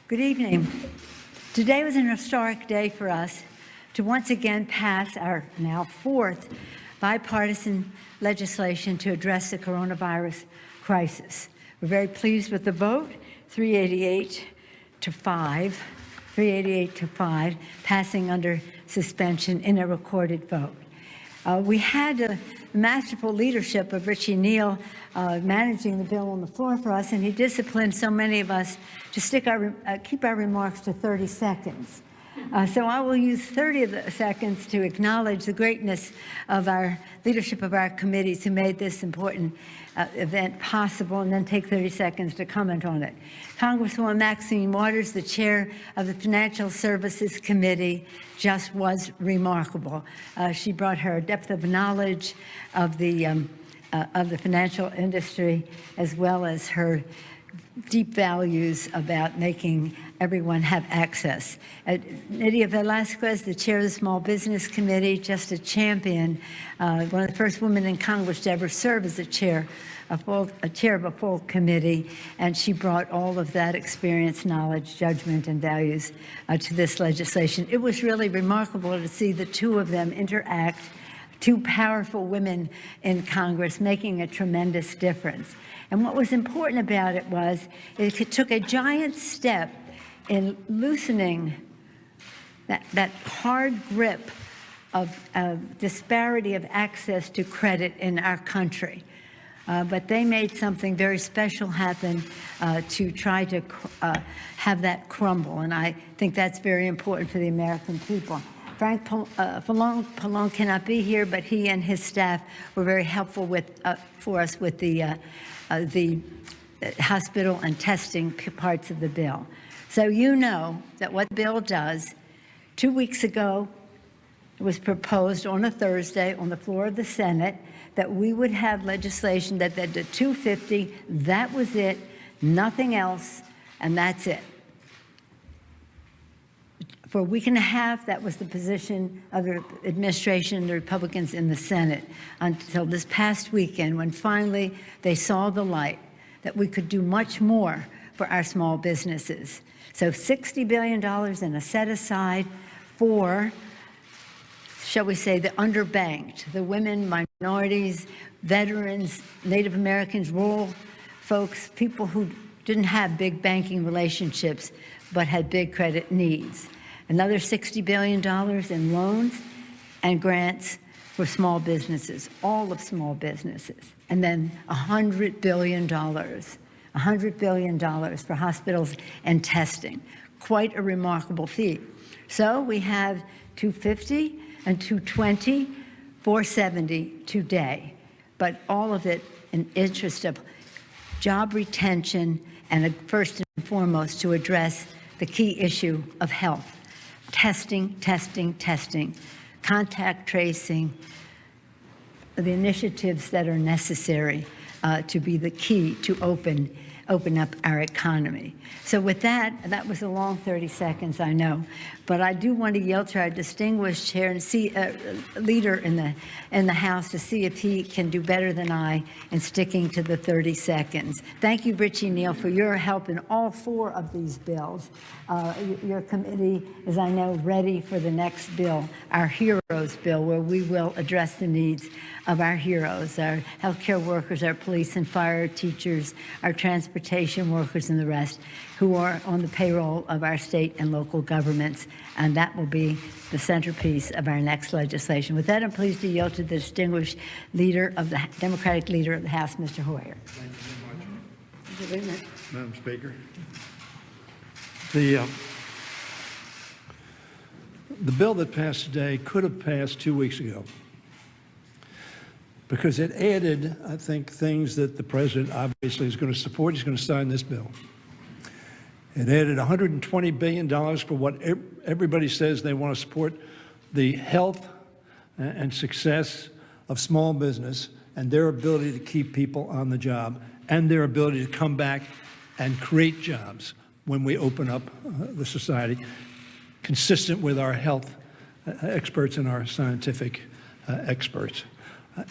Good evening. Today was an historic day for us to once again pass our now fourth bipartisan legislation to address the coronavirus crisis. We're very pleased with the vote, 388 to 5, passing under suspension in a recorded vote. We had a masterful leadership of Richie Neal managing the bill on the floor for us, and he disciplined so many of us to keep our remarks to 30 seconds. So I will use 30 of the seconds to acknowledge the greatness of our leadership of our committees who made this important event possible, and then take 30 seconds to comment on it. Congresswoman Maxine Waters, the chair of the Financial Services Committee, just was remarkable. She brought her depth of knowledge of the financial industry, as well as her deep values about making everyone have access. Nydia Velasquez, the chair of the Small Business Committee, just a champion, one of the first women in Congress to ever serve as a chair of a full committee, and she brought all of that experience, knowledge, judgment, and values to this legislation. It was really remarkable to see the two of them interact, two powerful women in Congress making a tremendous difference. And what was important about it was it took a giant step in loosening that hard grip of disparity of access to credit in our country. But they made something very special happen to try to have that crumble, and I think that's very important for the American people. Frank Pallone cannot be here, but he and his staff were very helpful for us with the hospital and testing parts of the bill. So you know that what the bill does, 2 weeks ago, it was proposed on a Thursday on the floor of the Senate that we would have legislation that the 250, that was it, nothing else, and that's it. For a week and a half, that was the position of the administration and the Republicans in the Senate, until this past weekend, when finally they saw the light that we could do much more for our small businesses. So $60 billion in a set aside for, shall we say, the underbanked, the women, minorities, veterans, Native Americans, rural folks, people who didn't have big banking relationships but had big credit needs. Another $60 billion in loans and grants for small businesses, all of small businesses. And then $100 billion for hospitals and testing. Quite a remarkable feat. So we have 250 and 220, 470 today, but all of it in interest of job retention and first and foremost to address the key issue of health. Testing, contact tracing, the initiatives that are necessary to be the key to open up our economy. So with that was a long 30 seconds, I know, but I do want to yield to our distinguished chair and see leader in the House to see if he can do better than I in sticking to the 30 seconds. Thank you, Richie Neal, for your help in all four of these bills. Your committee is, I know, ready for the next bill, our HEROES bill, where we will address the needs of our heroes, our healthcare workers, our police and fire teachers, our transportation workers, and the rest who are on the payroll of our state and local governments, and that will be the centerpiece of our next legislation. With that, I'm pleased to yield to the distinguished Democratic leader of the House, Mr. Hoyer. Thank you very much, Madam Speaker. The bill that passed today could have passed 2 weeks ago, because it added, I think, things that the president obviously is going to support. He's going to sign this bill. It added $120 billion for what everybody says they want to support, the health and success of small business and their ability to keep people on the job and their ability to come back and create jobs when we open up the society, consistent with our health experts and our scientific experts.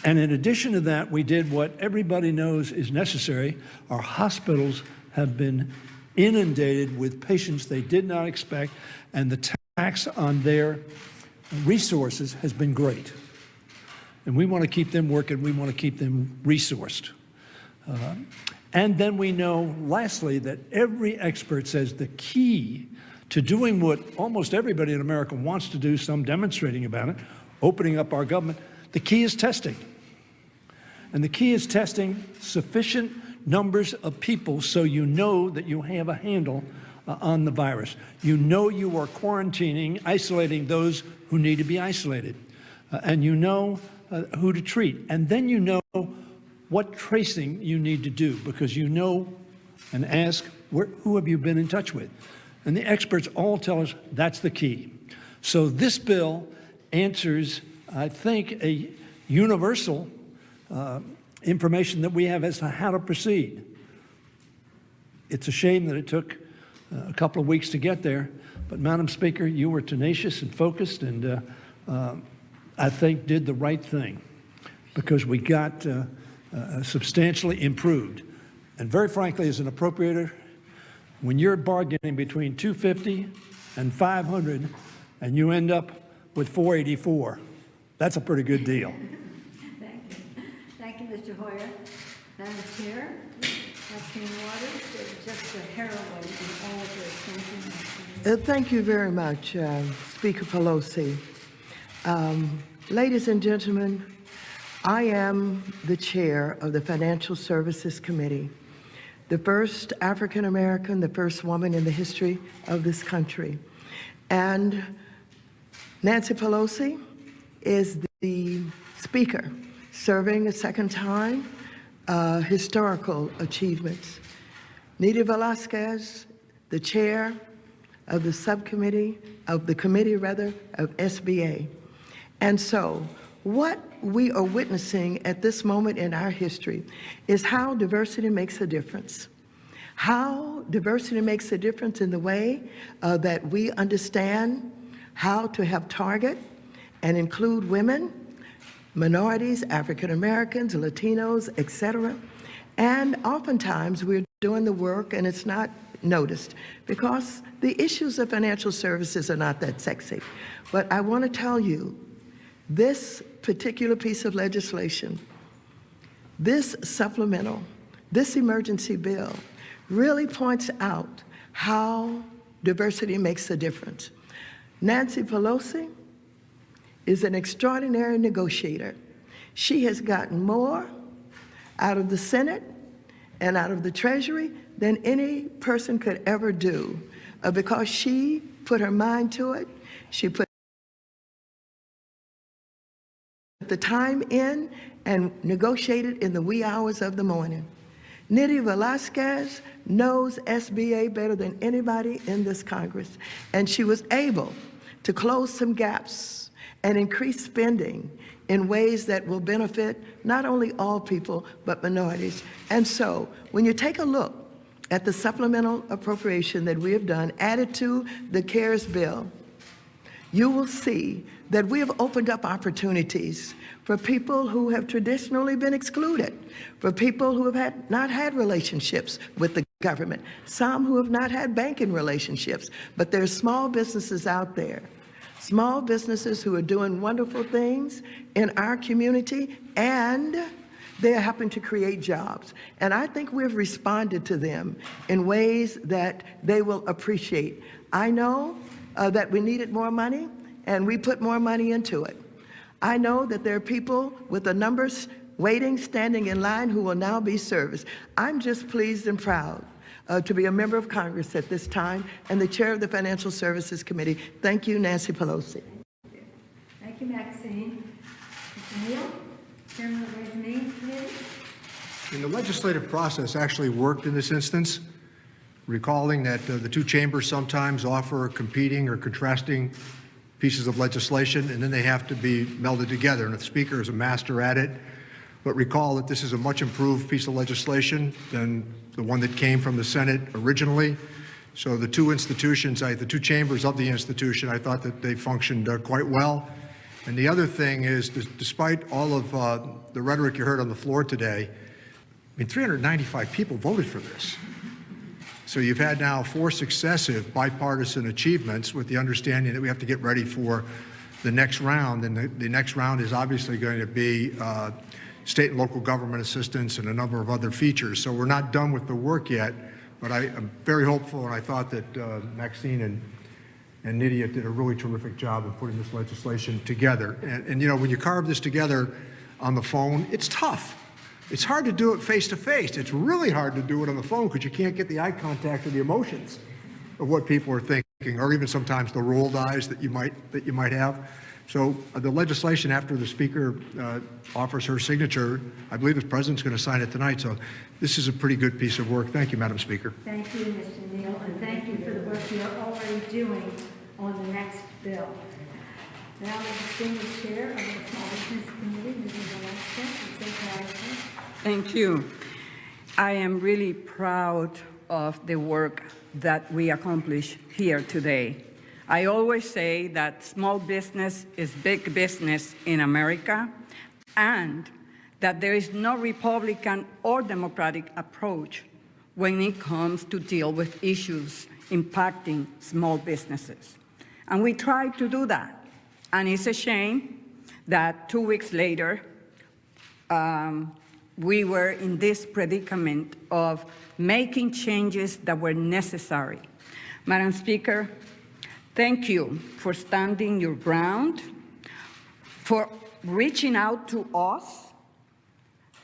And in addition to that, we did what everybody knows is necessary. Our hospitals have been inundated with patients they did not expect, and the tax on their resources has been great. And we want to keep them working. We want to keep them resourced. And then we know, lastly, that every expert says the key to doing what almost everybody in America wants to do, some demonstrating about it, opening up our government, the key is testing. And the key is testing sufficient numbers of people so you know that you have a handle on the virus. You know you are quarantining, isolating those who need to be isolated. And you know who to treat. And then you know what tracing you need to do, because you know and ask, who have you been in touch with? And the experts all tell us that's the key. So this bill answers, I think, a universal information that we have as to how to proceed. It's a shame that it took a couple of weeks to get there, but Madam Speaker, you were tenacious and focused, and I think did the right thing, because we got substantially improved. And very frankly, as an appropriator, when you're bargaining between 250 and 500, and you end up with 484, that's a pretty good deal. Thank you, Mr. Hoyer. Madam Chair, Maxine Waters is just a heroine in all of this. Thank you. Thank you very much, Speaker Pelosi. Ladies and gentlemen, I am the chair of the Financial Services Committee, the first African American, the first woman in the history of this country. And Nancy Pelosi is the speaker, serving a second time, historical achievements. Nita Velasquez, the chair of the subcommittee, of the committee rather, of SBA. And so what we are witnessing at this moment in our history is how diversity makes a difference. How diversity makes a difference in the way that we understand how to have target and include women, minorities, African Americans, Latinos, etc. And oftentimes we're doing the work and it's not noticed because the issues of financial services are not that sexy. But I want to tell you, this particular piece of legislation, this supplemental, this emergency bill really points out how diversity makes a difference. Nancy Pelosi is an extraordinary negotiator. She has gotten more out of the Senate and out of the Treasury than any person could ever do because she put her mind to it. She put the time in and negotiated in the wee hours of the morning. Nita Velasquez knows SBA better than anybody in this Congress, and she was able to close some gaps and increase spending in ways that will benefit not only all people, but minorities. And so when you take a look at the supplemental appropriation that we have done, added to the CARES bill, you will see that we have opened up opportunities for people who have traditionally been excluded, for people who have not had relationships with the government, some who have not had banking relationships, but there's small businesses out there, small businesses who are doing wonderful things in our community, and they are helping to create jobs. And I think we've responded to them in ways that they will appreciate. I know that we needed more money, and we put more money into it. I know that there are people with the numbers waiting, standing in line, who will now be serviced. I'm just pleased and proud to be a member of Congress at this time and the chair of the Financial Services Committee. Thank you, Nancy Pelosi. Thank you, Maxine. Mr. Neal, Chairman of the Ways and Means Committee. And the legislative process actually worked in this instance, recalling that the two chambers sometimes offer competing or contrasting pieces of legislation, and then they have to be melded together, and the Speaker is a master at it. But recall that this is a much improved piece of legislation than the one that came from the Senate originally. So the two institutions, the two chambers of the institution, I thought that they functioned quite well. And the other thing is, despite all of the rhetoric you heard on the floor today, I mean, 395 people voted for this. So you've had now 4 successive bipartisan achievements with the understanding that we have to get ready for the next round. And the next round is obviously going to be state and local government assistance and a number of other features. So we're not done with the work yet, but I'm very hopeful, and I thought that Maxine and Nydia did a really terrific job of putting this legislation together. And you know, when you carve this together on the phone, it's tough. It's hard to do it face to face. It's really hard to do it on the phone because you can't get the eye contact or the emotions of what people are thinking, or even sometimes the rolled eyes that you might have. So the legislation, after the Speaker offers her signature, I believe the President's going to sign it tonight. So this is a pretty good piece of work. Thank you, Madam Speaker. Thank you, Mr. Neal, and thank you for the work you're already doing on the next bill. Now, the distinguished chair of the Small Business Committee, Mrs. Alaska. Thank you. I am really proud of the work that we accomplish here today. I always say that small business is big business in America, and that there is no Republican or Democratic approach when it comes to deal with issues impacting small businesses. And we try to do that. And it's a shame that 2 weeks later, we were in this predicament of making changes that were necessary. Madam Speaker, thank you for standing your ground, for reaching out to us,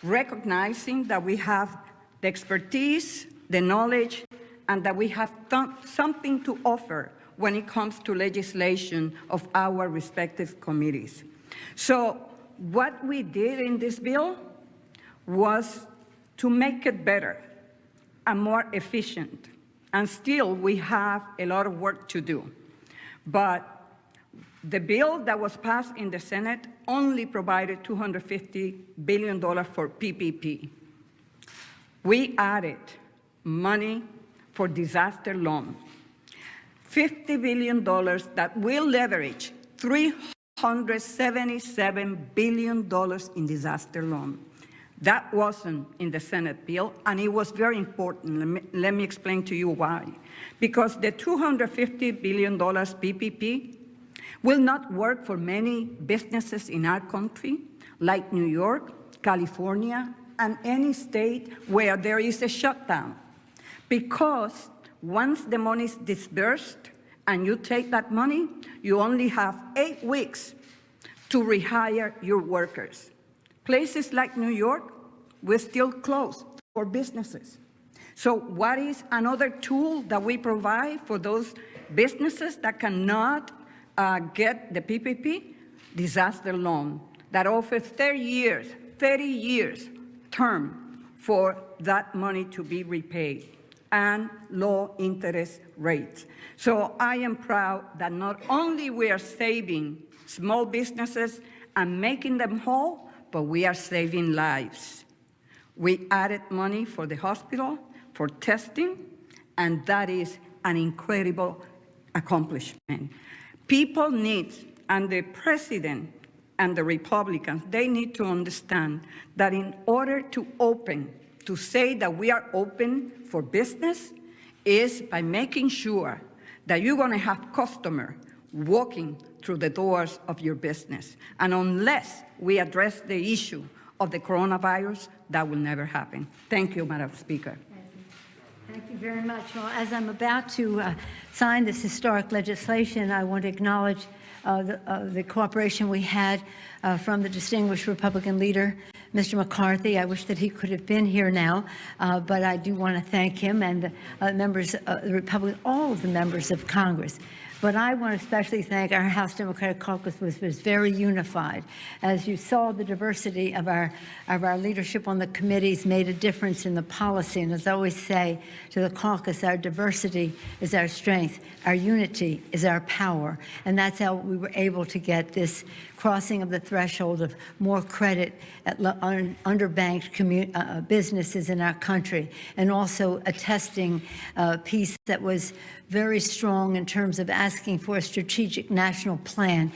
recognizing that we have the expertise, the knowledge, and that we have something to offer when it comes to legislation of our respective committees. So what we did in this bill was to make it better and more efficient. And still, we have a lot of work to do. But the bill that was passed in the Senate only provided $250 billion for PPP. We added money for disaster loan, $50 billion that will leverage $377 billion in disaster loan. That wasn't in the Senate bill, and it was very important. Let me explain to you why. Because the $250 billion PPP will not work for many businesses in our country, like New York, California, and any state where there is a shutdown. Because once the money is disbursed and you take that money, you only have 8 weeks to rehire your workers. Places like New York will still close for businesses. So what is another tool that we provide for those businesses that cannot get the PPP? Disaster loan that offers 30 years term for that money to be repaid, and low interest rates. So I am proud that not only we are saving small businesses and making them whole, but we are saving lives. We added money for the hospital, for testing, and that is an incredible accomplishment. People need, and the president and the Republicans, they need to understand that in order to say that we are open for business is by making sure that you're going to have customers walking through the doors of your business. And unless we address the issue of the coronavirus, that will never happen. Thank you, Madam Speaker. Thank you very much. Well, as I'm about to sign this historic legislation, I want to acknowledge the cooperation we had from the distinguished Republican leader, Mr. McCarthy. I wish that he could have been here now, but I do want to thank him and the members of the Republican, all of the members of Congress. But I want to especially thank our House Democratic Caucus, which was very unified. As you saw, the diversity of our leadership on the committees made a difference in the policy. And as I always say to the caucus, our diversity is our strength, our unity is our power. And that's how we were able to get this crossing of the threshold of more credit at underbanked businesses in our country, and also a testing piece that was very strong in terms of asking asking for a strategic national plan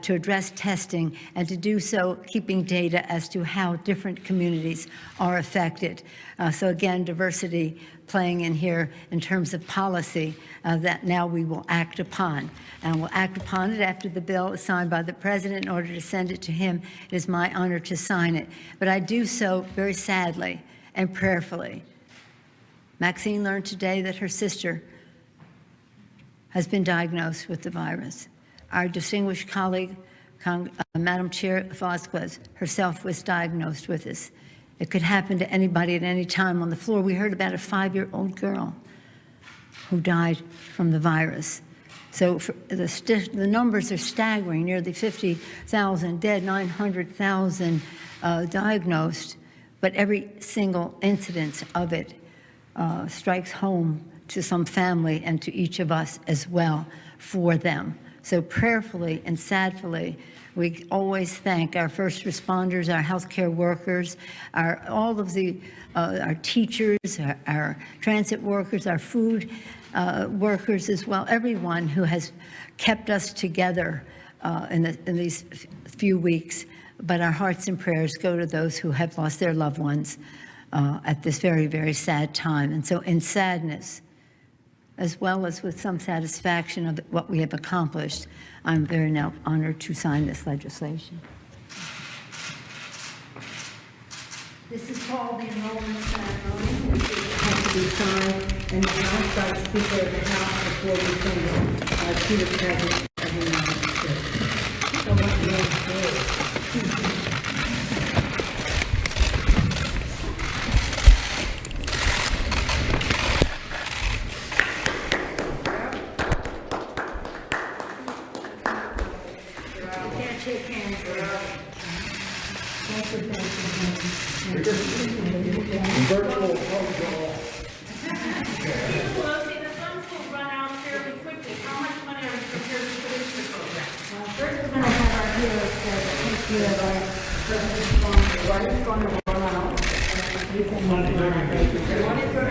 to address testing and to do so keeping data as to how different communities are affected. So again, diversity playing in here in terms of policy that now we will act upon. And we'll act upon it after the bill is signed by the president in order to send it to him. It is my honor to sign it. But I do so very sadly and prayerfully. Maxine learned today that her sister has been diagnosed with the virus. Our distinguished colleague, Madam Chair Vasquez, herself was diagnosed with this. It could happen to anybody at any time on the floor. We heard about a 5-year-old girl who died from the virus. So the numbers are staggering, nearly 50,000 dead, 900,000 diagnosed, but every single incidence of it strikes home to some family and to each of us as well for them. So prayerfully and sadly, we always thank our first responders, our healthcare workers, all of the our teachers, our transit workers, our food workers as well, everyone who has kept us together in these few weeks. But our hearts and prayers go to those who have lost their loved ones at this very, very sad time. And so in sadness, as well as with some satisfaction of what we have accomplished, I'm very now honored to sign this legislation. This is called the enrollment ceremony, which has to be signed in the House by the Speaker of the House before we send it to the President of the United States. So what you want to do? Pelosi, the funds will run out fairly quickly. How much money are you prepared to put into the program? First, we're going to have our heroes that take care of our first responders. What is going to roll out?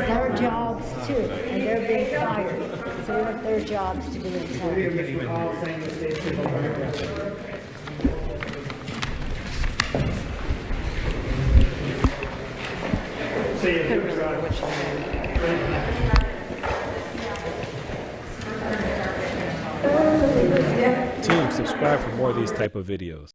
There are jobs too, and they're being fired. So there are jobs to do in town. Team, subscribe for more of these type of videos.